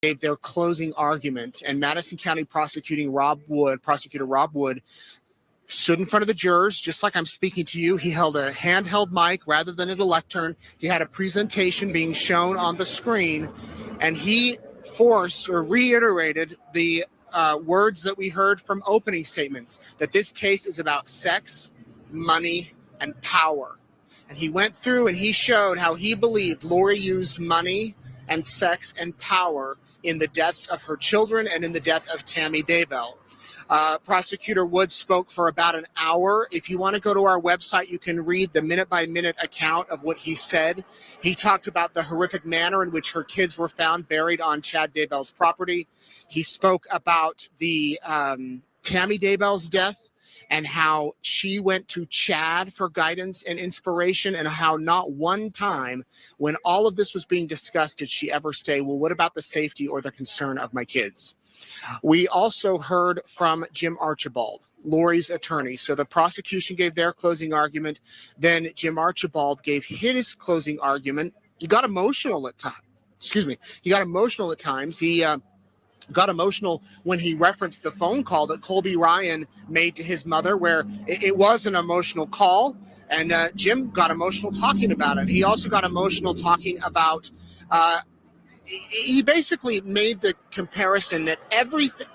gave their closing argument, and Madison County prosecutor Rob Wood, stood in front of the jurors, just like I'm speaking to you. He held a handheld mic rather than at a lectern. He had a presentation being shown on the screen, and he forced or reiterated the words that we heard from opening statements, that this case is about sex, money, and power. And he went through and he showed how he believed Lori used money and sex and power in the deaths of her children and in the death of Tammy Daybell. Prosecutor Wood spoke for about an hour. If you want to go to our website, you can read the minute-by-minute account of what he said. He talked about the horrific manner in which her kids were found buried on Chad Daybell's property. He spoke about the Tammy Daybell's death and how she went to Chad for guidance and inspiration, and how not one time when all of this was being discussed did she ever say, well, what about the safety or the concern of my kids? We also heard from Jim Archibald, Lori's attorney. So the prosecution gave their closing argument. Then Jim Archibald gave his closing argument. He got emotional at times. He got emotional at times. He got emotional when he referenced the phone call that Colby Ryan made to his mother, where it was an emotional call. And Jim got emotional talking about it. He also got emotional talking about he basically made the comparison that everything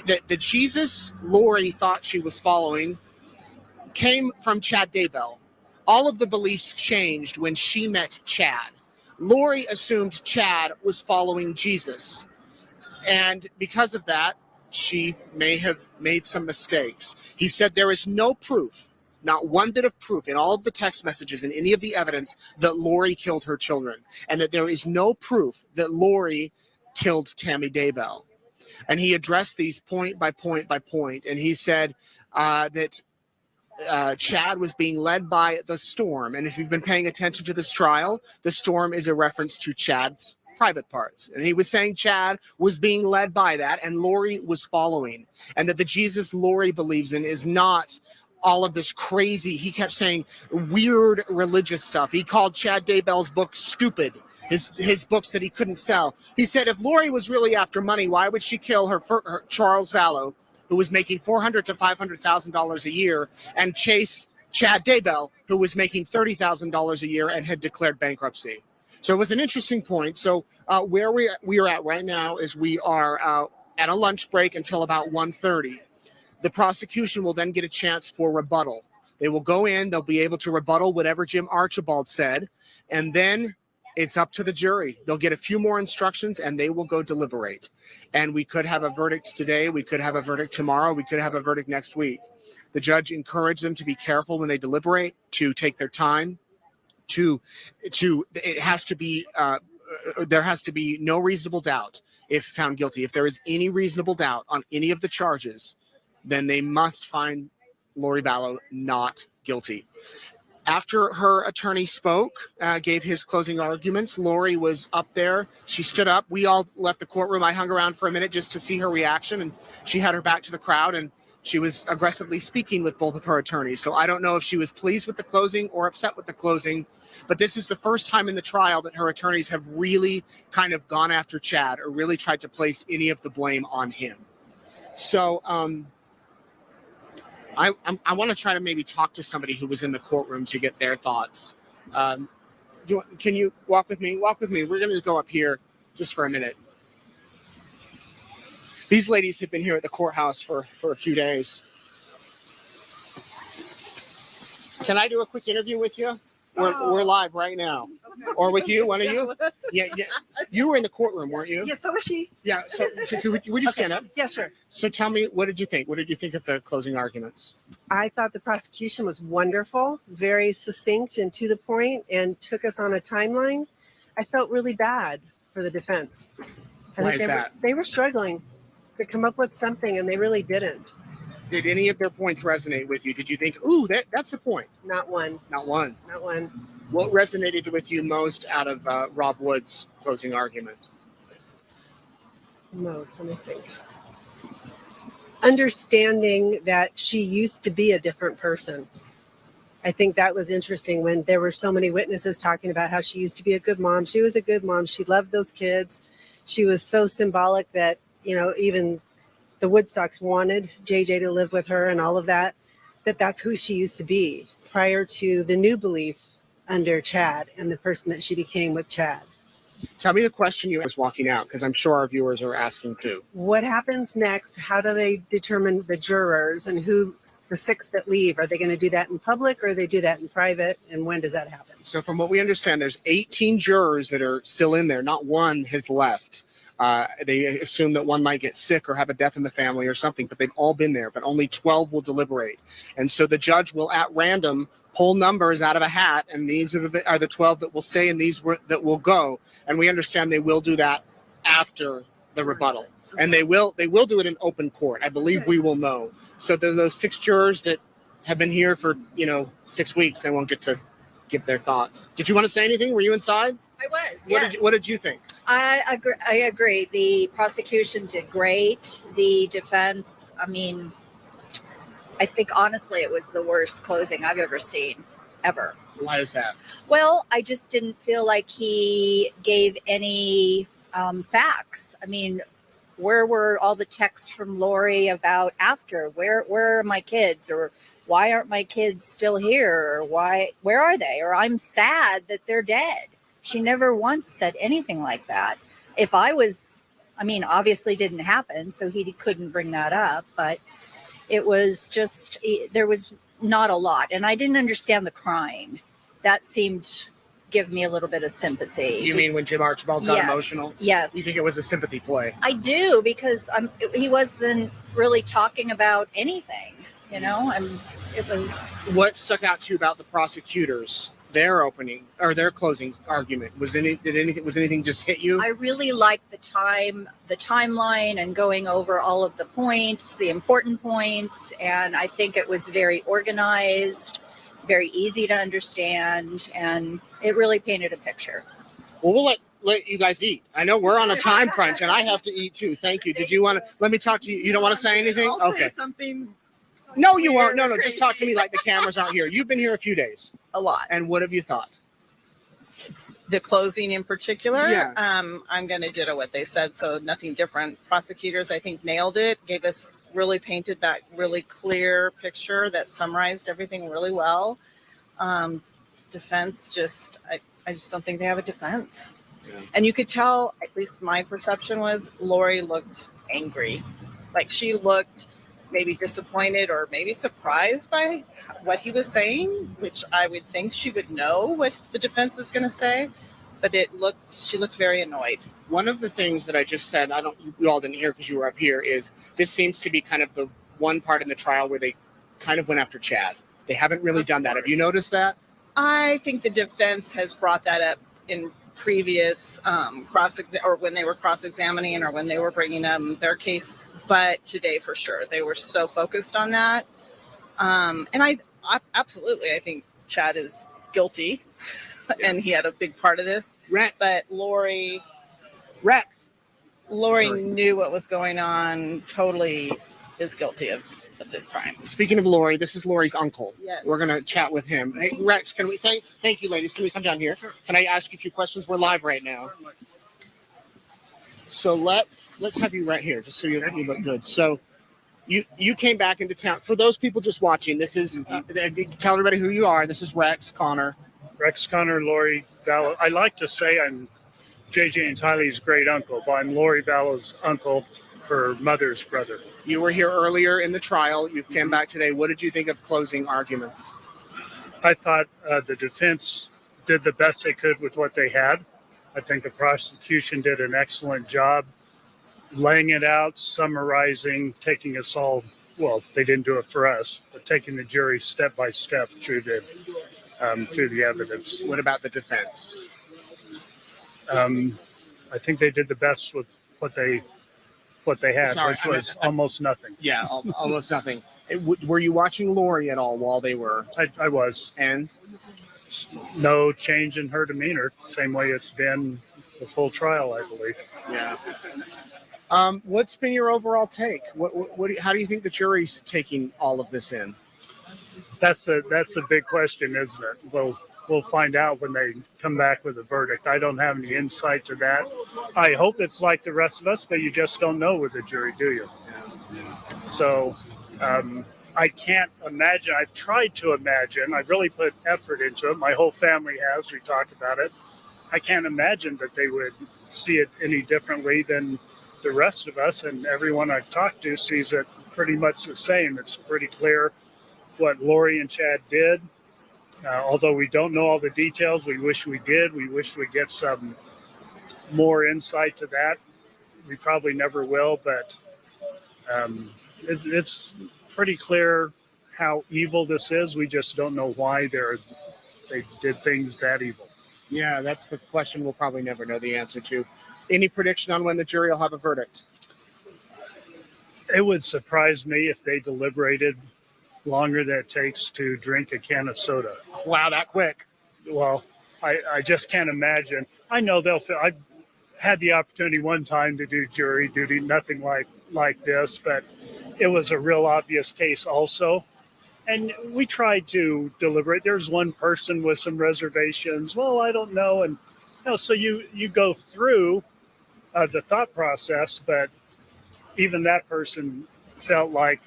that the Jesus Lori thought she was following came from Chad Daybell. All of the beliefs changed when she met Chad. Lori assumed Chad was following Jesus. And because of that, she may have made some mistakes. He said there is no proof, not one bit of proof in all of the text messages and any of the evidence that Lori killed her children, and that there is no proof that Lori killed Tammy Daybell. And he addressed these point by point by point, and he said that Chad was being led by the storm. And if you've been paying attention to this trial, the storm is a reference to Chad's private parts. And he was saying Chad was being led by that, and Lori was following, and that the Jesus Lori believes in is not all of this crazy, he kept saying, weird religious stuff. He called Chad Daybell's book stupid, his books that he couldn't sell. He said if Lori was really after money, why would she kill her Charles Vallow, who was making $400,000 to $500,000 a year, and chase Chad Daybell, who was making $30,000 a year and had declared bankruptcy? So it was an interesting point. So where we are at right now is we are at a lunch break until about 1:30. The prosecution will then get a chance for rebuttal. They will go in, they'll be able to rebuttal whatever Jim Archibald said, and then it's up to the jury. They'll get a few more instructions and they will go deliberate. And we could have a verdict today, we could have a verdict tomorrow, we could have a verdict next week. The judge encouraged them to be careful when they deliberate, to take their time, it has to be, there has to be no reasonable doubt if found guilty. If there is any reasonable doubt on any of the charges, then they must find Lori Vallow not guilty. After her attorney spoke, gave his closing arguments, Lori was up there. She stood up. We all left the courtroom. I hung around for a minute just to see her reaction, and she had her back to the crowd, and she was aggressively speaking with both of her attorneys. So I don't know if she was pleased with the closing or upset with the closing, but this is the first time in the trial that her attorneys have really kind of gone after Chad or really tried to place any of the blame on him. So, I want to try to maybe talk to somebody who was in the courtroom to get their thoughts. Can you walk with me? Walk with me. We're going to go up here just for a minute. These ladies have been here at the courthouse for a few days. Can I do a quick interview with you? We're live right now. Okay. Or with you, one of you? Yeah. You were in the courtroom, weren't you? Yeah, so was she. Yeah, so would you stand up? Yeah, sure. So tell me, what did you think? What did you think of the closing arguments? I thought the prosecution was wonderful, very succinct and to the point, and took us on a timeline. I felt really bad for the defense. Why is that? They were struggling to come up with something, and they really didn't. Did any of their points resonate with you? Did you think, ooh, that's a point? Not one. Not one. Not one. What resonated with you most out of Rob Wood's closing argument? Most, let me think. Understanding that she used to be a different person. I think that was interesting when there were so many witnesses talking about how she used to be a good mom. She was a good mom. She loved those kids. She was so symbolic that, even the Woodstocks wanted JJ to live with her and all of that, that's who she used to be prior to the new belief under Chad and the person that she became with Chad. Tell me the question you was walking out, because I'm sure our viewers are asking too. What happens next? How do they determine the jurors and who the 6 that leave? Are they going to do that in public or they do that in private? And when does that happen? So from what we understand, there's 18 jurors that are still in there. Not one has left. They assume that one might get sick or have a death in the family or something, but they've all been there. But only 12 will deliberate. And so the judge will, at random, pull numbers out of a hat, and these are the 12 that will stay and these that will go. And we understand they will do that after the rebuttal. And they will do it in open court. I believe we will know. So there's those 6 jurors that have been here for 6 weeks. They won't get to give their thoughts. Did you want to say anything? Were you inside? I was. What did you think? I agree. The prosecution did great. The defense, I think honestly it was the worst closing I've ever seen, ever. Why is that? Well, I just didn't feel like he gave any facts. Where were all the texts from Lori about after? Where are my kids? Or why aren't my kids still here? Or where are they? Or I'm sad that they're dead. She never once said anything like that. If I was, obviously didn't happen, so he couldn't bring that up, but it was just, there was not a lot. And I didn't understand the crying. That seemed give me a little bit of sympathy. You mean when Jim Archibald got emotional? Yes. You think it was a sympathy play? I do, because he wasn't really talking about anything, and it was. What stuck out to you about the prosecutors, their opening or their closing argument? Was anything just hit you? I really liked the timeline and going over all of the points, the important points, and I think it was very organized, very easy to understand, and it really painted a picture. Well, we'll let you guys eat. I know we're on a time crunch, and I have to eat too. Thank you. Did you want to let me talk to you? You don't want to say anything? I'll okay. Say something. No, you won't. No. Just talk to me like the cameras aren't here. You've been here a few days. A lot. And what have you thought? The closing in particular, yeah. I'm going to ditto what they said, so nothing different. Prosecutors, I think, nailed it, really painted that really clear picture that summarized everything really well. Defense, I just don't think they have a defense. Yeah. And you could tell, at least my perception was, Lori looked angry. Like she looked maybe disappointed or maybe surprised by what he was saying, which I would think she would know what the defense is going to say, but she looked very annoyed. One of the things that I just said, you all didn't hear because you were up here, is this seems to be kind of the one part in the trial where they kind of went after Chad. They haven't really done that. Have you noticed that? I think the defense has brought that up in previous or when they were cross-examining or when they were bringing their case. But today, for sure, they were so focused on that. And I absolutely, I think Chad is guilty, and he had a big part of this. Rex. But Lori Sorry. knew what was going on, totally is guilty of this crime. Speaking of Lori, this is Lori's uncle. Yes. We're going to chat with him. Hey, Rex, thank you, ladies. Can we come down here? Sure. Can I ask you a few questions? We're live right now. So let's have you right here, just so you look good. So you came back into town. For those people just watching, this is tell everybody who you are. This is Rex Connor. Rex Connor, Lori Vallow. I like to say I'm JJ and Tylee's great uncle, but I'm Lori Vallow's uncle, her mother's brother. You were here earlier in the trial. You came back today. What did you think of closing arguments? I thought the defense did the best they could with what they had. I think the prosecution did an excellent job laying it out, summarizing, taking us all, well, they didn't do it for us, but taking the jury step by step through the evidence. What about the defense? I think they did the best with what they had, which was almost nothing. Yeah, almost nothing. Were you watching Lori at all while they were? I was. And? No change in her demeanor, same way it's been the full trial, I believe. Yeah. What's been your overall take? How do you think the jury's taking all of this in? That's the big question, isn't it? Will we'll find out when they come back with a verdict. I don't have any insight to that. I hope it's like the rest of us, but you just don't know with the jury, do you? So I can't imagine. I've tried to imagine. I've really put effort into it. My whole family has. We talk about it. I can't imagine that they would see it any differently than the rest of us. And everyone I've talked to sees it pretty much the same. It's pretty clear what Lori and Chad did. Although we don't know all the details, we wish we did. We wish we'd get some more insight to that. We probably never will, but it's pretty clear how evil this is. We just don't know why they did things that evil. Yeah, that's the question we'll probably never know the answer to. Any prediction on when the jury will have a verdict? It would surprise me if they deliberated longer than it takes to drink a can of soda. Wow, that quick. Well, I just can't imagine. I know I've had the opportunity one time to do jury duty, nothing like this, but it was a real obvious case also. And we tried to deliberate. There's one person with some reservations. Well, I don't know. And so you go through the thought process, but even that person felt like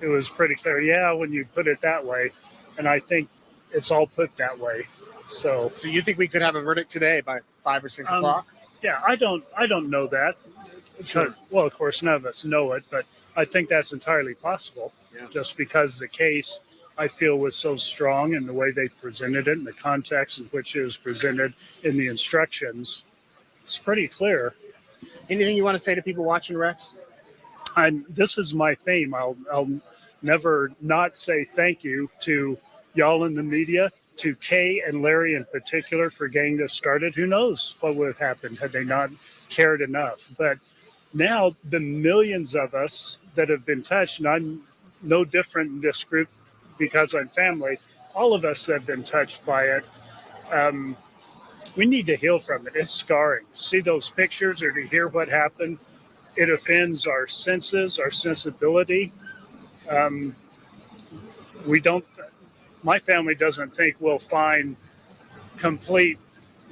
it was pretty clear. Yeah, when you put it that way. And I think it's all put that way. So you think we could have a verdict today by 5 or 6 o'clock? Yeah, I don't know that. Sure. Well, of course, none of us know it, but I think that's entirely possible. Yeah. Just because the case, I feel, was so strong in the way they presented it and the context in which it was presented in the instructions. It's pretty clear. Anything you want to say to people watching, Rex? This is my theme. I'll never not say thank you to y'all in the media, to Kay and Larry in particular for getting this started. Who knows what would have happened had they not cared enough. But now the millions of us that have been touched, and I'm no different in this group because I'm family, all of us have been touched by it. We need to heal from it. It's scarring. See those pictures or to hear what happened, it offends our senses, our sensibility. My family doesn't think we'll find complete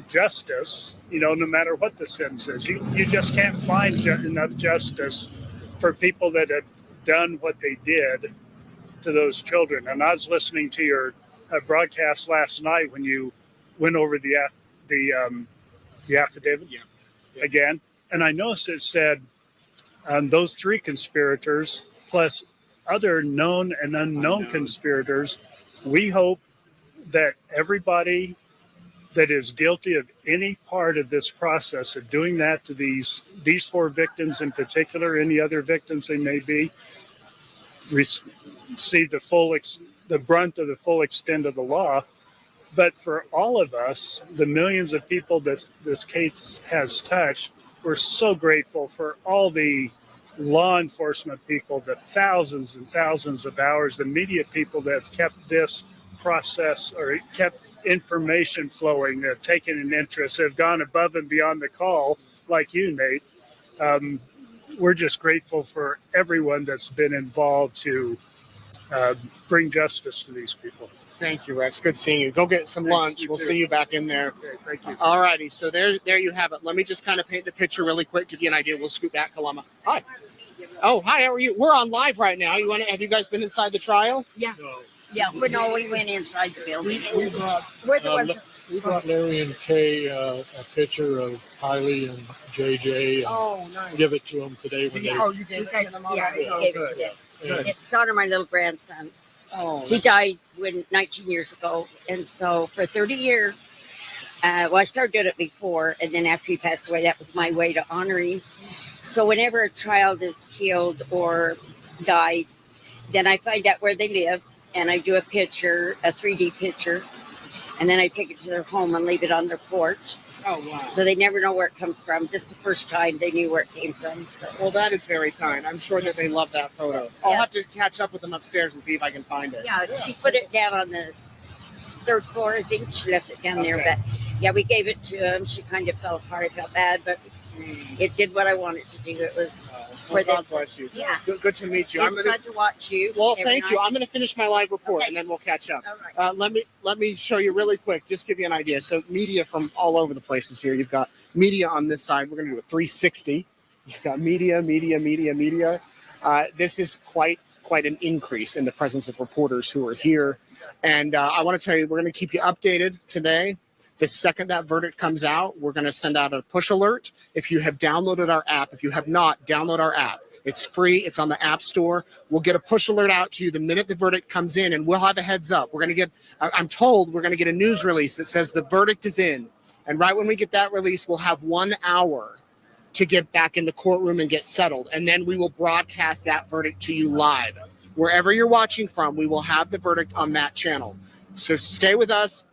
justice, no matter what the sentence is. You just can't find enough justice for people that have done what they did to those children. And I was listening to your broadcast last night when you went over the affidavit again, and I noticed it said those 3 conspirators plus other known and unknown conspirators. We hope that everybody that is guilty of any part of this process of doing that to these 4 victims in particular, any other victims they may be, receive the brunt of the full extent of the law. But for all of us, the millions of people this case has touched, we're so grateful for all the law enforcement people, the thousands and thousands of hours, the media people that have kept this process or kept information flowing, that have taken an interest, have gone above and beyond the call, like you, Nate. We're just grateful for everyone that's been involved to bring justice to these people. Thank you, Rex. Good seeing you. Go get some lunch. We'll see you back in there. Okay, thank you. All righty. So there you have it. Let me just kind of paint the picture really quick, give you an idea. We'll scoot back, Kalama. Hi. Oh, hi. How are you? We're on live right now. Have you guys been inside the trial? Yeah. No. Yeah, we went inside the building. We brought Larry and Kay a picture of Kylie and JJ. And Nice. give it to them today when they. You did? You guys, yeah, we gave it today. and It's Donna, my little grandson. Oh, He died 19 years ago, and so for 30 years, I started doing it before, and then after he passed away, that was my way to honor him. So whenever a child is killed or died, then I find out where they live, and I do a 3D picture, and then I take it to their home and leave it on their porch. Oh, wow. So they never know where it comes from. This is the first time they knew where it came from. So. Well, that is very kind. I'm sure that they love that photo. I'll Yeah. have to catch up with them upstairs and see if I can find it. Yeah, she put it down on the 3rd floor. I think she left it down there. Okay. But yeah, we gave it to him. She kind of fell apart. I felt bad, but it did what I wanted to do. It was Well, for God the, bless you. yeah. Good to meet you. I'm It's gonna. fun to watch you. Well, every thank you. night. I'm going to finish my live report Okay. and then we'll catch up. All right. Let me show you really quick. Just give you an idea. So media from all over the places here. You've got media on this side. We're going to do a 360. You've got media. This is quite an increase in the presence of reporters who are here. And I want to tell you, we're going to keep you updated today. The second that verdict comes out, we're going to send out a push alert. If you have downloaded our app, if you have not, download our app. It's free. It's on the App Store. We'll get a push alert out to you the minute the verdict comes in, and we'll have a heads up. We're going to get, I'm told, we're going to get a news release that says the verdict is in. And right when we get that release, we'll have 1 hour to get back in the courtroom and get settled. And then we will broadcast that verdict to you live. Wherever you're watching from, we will have the verdict on that channel. So stay with us.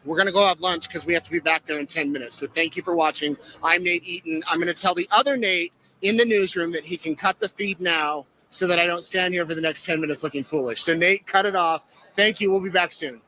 We're going to go have lunch because we have to be back there in 10 minutes. So thank you for watching. I'm Nate Eaton. I'm going to tell the other Nate in the newsroom that he can cut the feed now so that I don't stand here for the next 10 minutes looking foolish. So Nate, cut it off. Thank you. We'll be back soon.